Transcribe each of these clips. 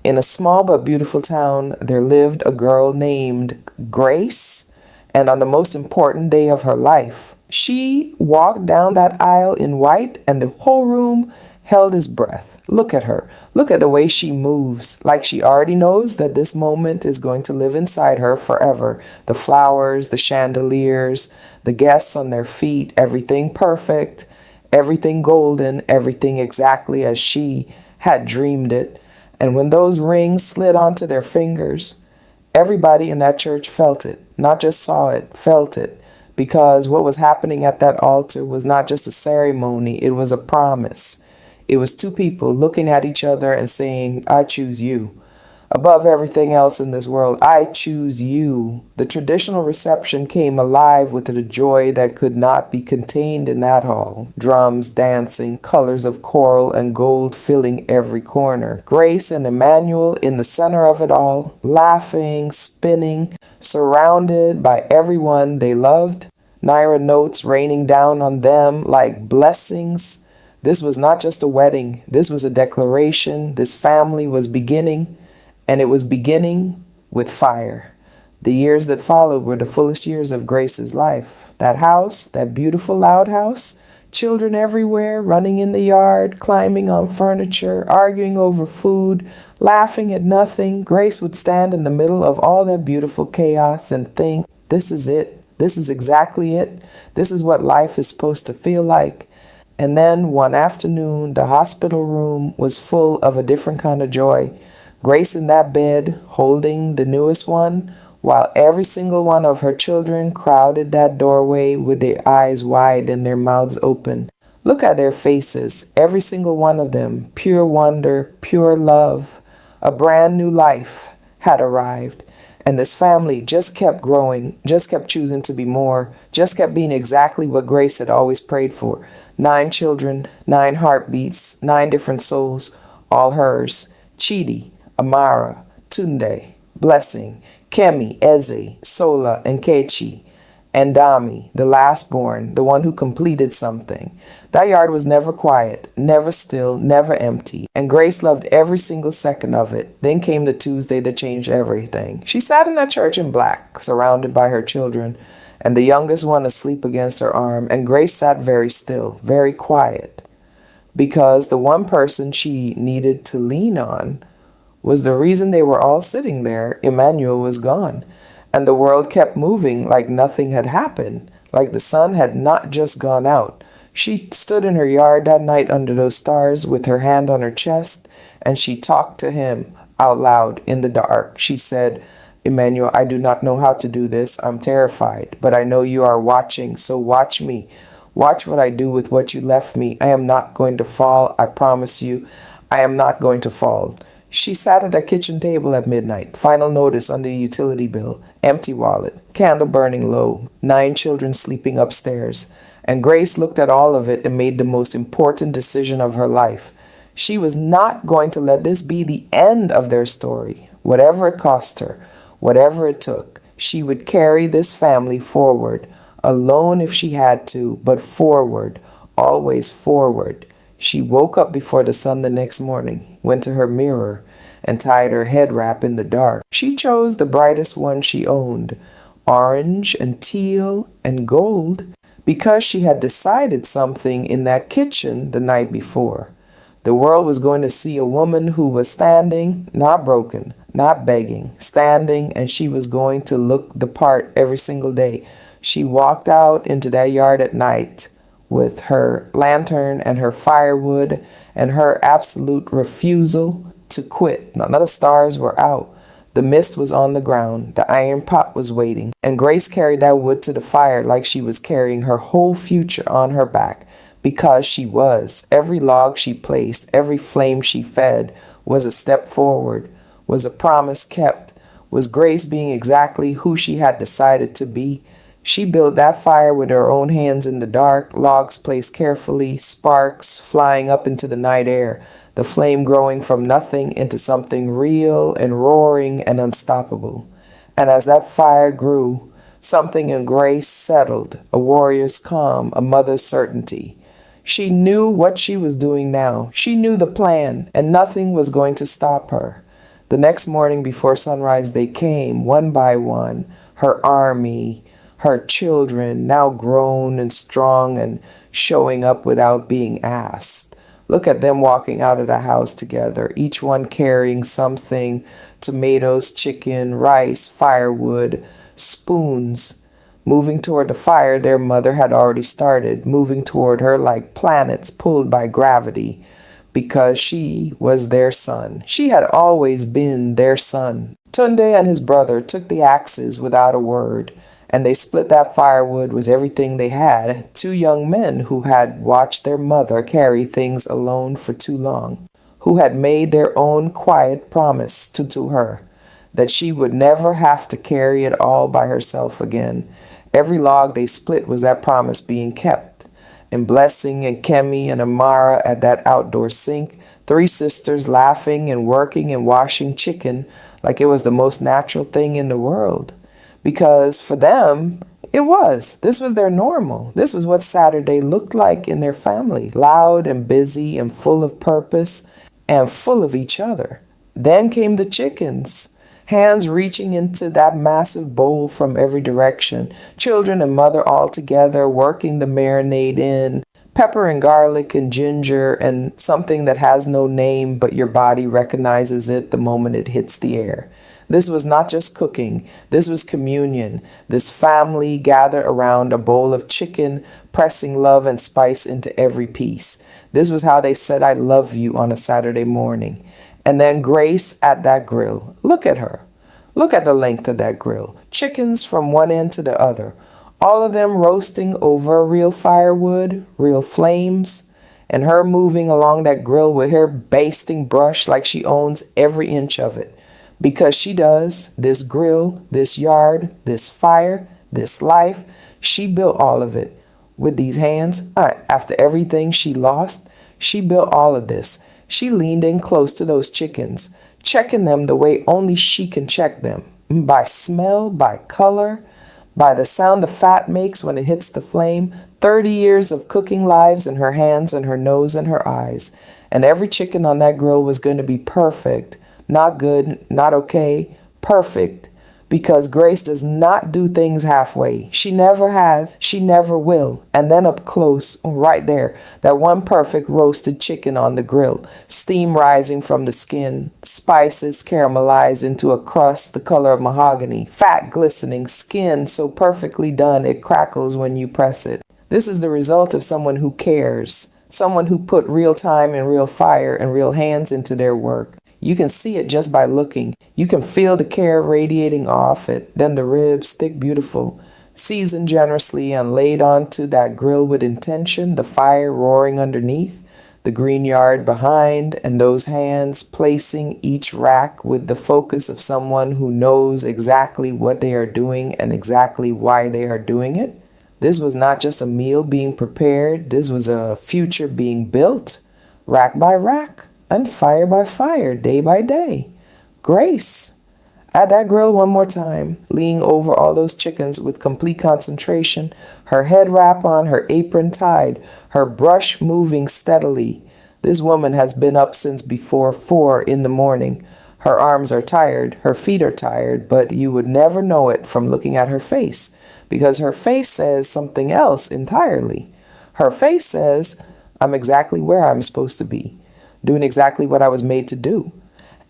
In a small but beautiful town, there lived a girl named Grace, and on the most important day of her life, she walked down that aisle in white, and the whole room held its breath. Look at her. Look at the way she moves, like she already knows that this moment is going to live inside her forever. The flowers, the chandeliers, the guests on their feet, everything perfect, everything golden, everything exactly as she had dreamed it. And when those rings slid onto their fingers, everybody in that church felt it, not just saw it, felt it. Because what was happening at that altar was not just a ceremony, it was a promise. It was two people looking at each other and saying, I choose you. Above everything else in this world, I choose you. The traditional reception came alive with a joy that could not be contained in that hall. Drums, dancing, colors of coral and gold filling every corner. Grace and Emmanuel in the center of it all, laughing, spinning, surrounded by everyone they loved. Naira notes raining down on them like blessings. This was not just a wedding. This was a declaration. This family was beginning. And it was beginning with fire. The years that followed were the fullest years of Grace's life. That house, that beautiful loud house, children everywhere, running in the yard, climbing on furniture, arguing over food, laughing at nothing. Grace would stand in the middle of all that beautiful chaos and think, this is it. This is exactly it. This is what life is supposed to feel like. And then one afternoon, the hospital room was full of a different kind of joy. Grace in that bed, holding the newest one, while every single one of her children crowded that doorway with their eyes wide and their mouths open. Look at their faces, every single one of them, pure wonder, pure love. A brand new life had arrived. And this family just kept growing, just kept choosing to be more, just kept being exactly what Grace had always prayed for. 9 children, 9 heartbeats, 9 different souls, all hers. Chidi, Amara, Tunde, Blessing, Kemi, Eze, Sola, and Kechi, and Dami, the lastborn, the one who completed something. That yard was never quiet, never still, never empty, and Grace loved every single second of it. Then came the Tuesday that changed everything. She sat in that church in black, surrounded by her children, and the youngest one asleep against her arm, and Grace sat very still, very quiet, because the one person she needed to lean on was the reason they were all sitting there. Emmanuel was gone, and the world kept moving like nothing had happened, like the sun had not just gone out. She stood in her yard that night under those stars with her hand on her chest, and she talked to him out loud in the dark. She said, Emmanuel, I do not know how to do this. I'm terrified, but I know you are watching, so watch me. Watch what I do with what you left me. I am not going to fall. I promise you, I am not going to fall. She sat at a kitchen table at midnight. Final notice on the utility bill. Empty wallet. Candle burning low. 9 children sleeping upstairs. And Grace looked at all of it and made the most important decision of her life. She was not going to let this be the end of their story. Whatever it cost her, whatever it took, she would carry this family forward. Alone if she had to, but forward. Always forward. She woke up before the sun the next morning, went to her mirror, and tied her head wrap in the dark. She chose the brightest one she owned, orange and teal and gold, because she had decided something in that kitchen the night before. The world was going to see a woman who was standing, not broken, not begging, standing, and she was going to look the part every single day. She walked out into that yard at night with her lantern and her firewood and her absolute refusal to quit. None of the stars were out. The mist was on the ground. The iron pot was waiting. And Grace carried that wood to the fire like she was carrying her whole future on her back, because she was. Every log she placed, every flame she fed was a step forward, was a promise kept, was Grace being exactly who she had decided to be. She built that fire with her own hands in the dark, logs placed carefully, sparks flying up into the night air, the flame growing from nothing into something real and roaring and unstoppable. And as that fire grew, something in Grace settled, a warrior's calm, a mother's certainty. She knew what she was doing now. She knew the plan, and nothing was going to stop her. The next morning before sunrise, they came one by one, her army, her children, now grown and strong and showing up without being asked. Look at them walking out of the house together, each one carrying something: tomatoes, chicken, rice, firewood, spoons. Moving toward the fire their mother had already started, moving toward her like planets pulled by gravity, because she was their son. She had always been their son. Tunde and his brother took the axes without a word, and they split that firewood with everything they had, two young men who had watched their mother carry things alone for too long, who had made their own quiet promise to her that she would never have to carry it all by herself again. Every log they split was that promise being kept. And Blessing and Kemi and Amara at that outdoor sink, three sisters laughing and working and washing chicken like it was the most natural thing in the world. Because for them, it was. This was their normal. This was what Saturday looked like in their family, loud and busy and full of purpose and full of each other. Then came the chickens, hands reaching into that massive bowl from every direction, children and mother all together working the marinade in, pepper and garlic and ginger and something that has no name but your body recognizes it the moment it hits the air. This was not just cooking, this was communion, this family gathered around a bowl of chicken, pressing love and spice into every piece. This was how they said I love you on a Saturday morning. And then Grace at that grill. Look at her. Look at the length of that grill. Chickens from one end to the other. All of them roasting over real firewood, real flames, and her moving along that grill with her basting brush like she owns every inch of it. Because she does. This grill, this yard, this fire, this life, she built all of it with these hands. After everything she lost, she built all of this. She leaned in close to those chickens, checking them the way only she can check them. By smell, by color, by the sound the fat makes when it hits the flame. 30 years of cooking lives in her hands and her nose and her eyes. And every chicken on that grill was going to be perfect. Not good, not okay, perfect. Because Grace does not do things halfway. She never has, she never will. And then up close, right there, that one perfect roasted chicken on the grill, steam rising from the skin, spices caramelized into a crust the color of mahogany, fat glistening, skin so perfectly done it crackles when you press it. This is the result of someone who cares, someone who put real time and real fire and real hands into their work. You can see it just by looking. You can feel the care radiating off it. Then the ribs, thick, beautiful, seasoned generously and laid onto that grill with intention, the fire roaring underneath, the green yard behind, and those hands placing each rack with the focus of someone who knows exactly what they are doing and exactly why they are doing it. This was not just a meal being prepared. This was a future being built, rack by rack. And fire by fire, day by day. Grace. At that grill one more time, leaning over all those chickens with complete concentration, her head wrap on, her apron tied, her brush moving steadily. This woman has been up since before 4 in the morning. Her arms are tired, her feet are tired, but you would never know it from looking at her face, because her face says something else entirely. Her face says, I'm exactly where I'm supposed to be, doing exactly what I was made to do.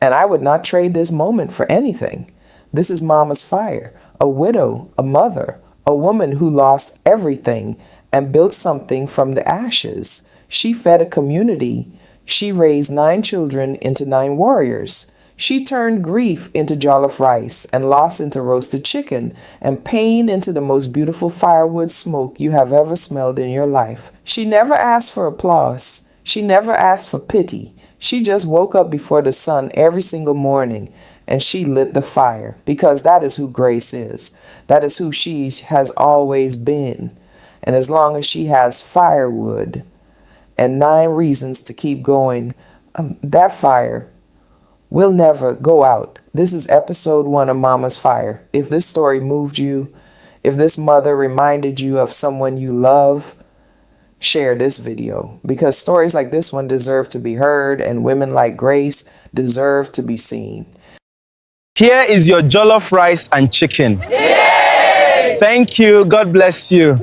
And I would not trade this moment for anything. This is Mama's fire, a widow, a mother, a woman who lost everything and built something from the ashes. She fed a community. She raised 9 children into 9 warriors. She turned grief into jollof rice and loss into roasted chicken and pain into the most beautiful firewood smoke you have ever smelled in your life. She never asked for applause. She never asked for pity. She just woke up before the sun every single morning and she lit the fire, because that is who Grace is. That is who she has always been. And as long as she has firewood and 9 reasons to keep going, that fire will never go out. This is episode 1 of Mama's Fire. If this story moved you, if this mother reminded you of someone you love, share this video because stories like this one deserve to be heard and women like Grace deserve to be seen. Here is your jollof rice and chicken. Yay! Thank you. God bless you.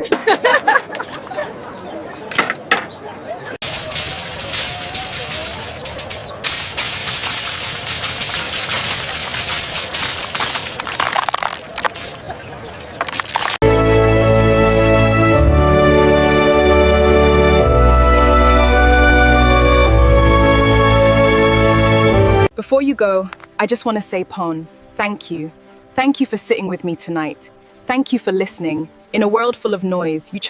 Before you go, I just want to say, Pon, thank you. Thank you for sitting with me tonight. Thank you for listening. In a world full of noise, you chose